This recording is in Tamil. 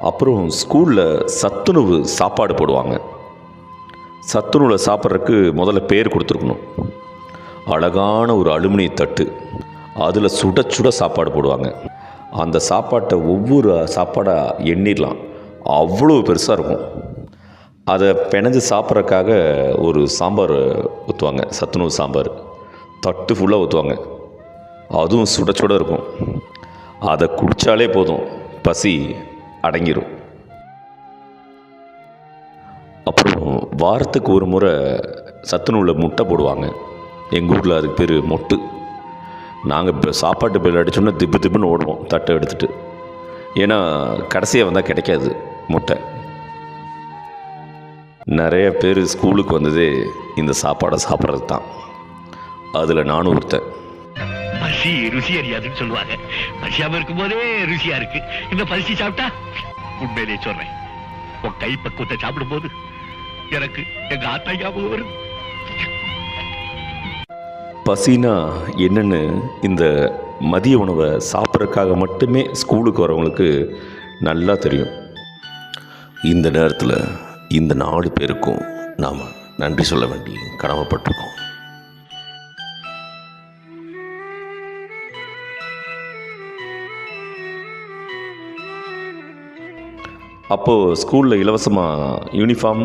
அப்புறம் ஸ்கூலில் சத்துணவு சாப்பாடு போடுவாங்க. சத்துணவில் சாப்பிட்றதுக்கு முதல்ல பேர் கொடுத்துருக்கணும். அழகான ஒரு அலுமினிய தட்டு, அதில் சுட சுட சாப்பாடு போடுவாங்க. அந்த சாப்பாட்டை ஒவ்வொரு சாப்பாடாக எண்ணிடலாம், அவ்வளோ பெருசாக இருக்கும். அதை பிணைஞ்சு சாப்பிட்றதுக்காக ஒரு சாம்பார் ஊற்றுவாங்க, சத்துணவு சாம்பார் தட்டு ஃபுல்லாக ஊற்றுவாங்க. அதுவும் சுட சுட இருக்கும். அதை குடித்தாலே போதும், பசி அடங்கிடும். அப்புறம் வாரத்துக்கு ஒரு முறை சத்துணவில் முட்டை போடுவாங்க. எங்கள் ஊரில் அதுக்கு பேர் மொட்டு. நாங்கள் இப்போ சாப்பாட்டு பேர் அடித்தோம்னா திப்பு திப்புன்னு ஓடுவோம் தட்டை எடுத்துகிட்டு. ஏன்னா கடைசியாக வந்தால் கிடைக்காது முட்டை. நிறைய பேர் ஸ்கூலுக்கு வந்ததே இந்த சாப்பாடை சாப்பிட்றது தான். அதில் நானும் ஒருத்தன். பசி ருசி அறியாதுன்னு சொல்லுவாங்க. பசியாம இருக்கும் போதே ருசியா இருக்கு. இந்த பசி சாப்பிட்டா உண்மையிலே சொல்றேன், உன் கை பக்குவத்தை சாப்பிடும் போது எனக்கு எங்க ஆத்தா ஞாபகம் வரும். பசினா என்னென்னு இந்த மதிய உணவை சாப்பிட்றதுக்காக மட்டுமே ஸ்கூலுக்கு வரவங்களுக்கு நல்லா தெரியும். இந்த நேரத்தில் இந்த 4 பேருக்கும் நாம் நன்றி சொல்ல வேண்டி கடமைப்பட்டிருக்கோம். அப்போது ஸ்கூலில் இலவசமாக யூனிஃபார்ம்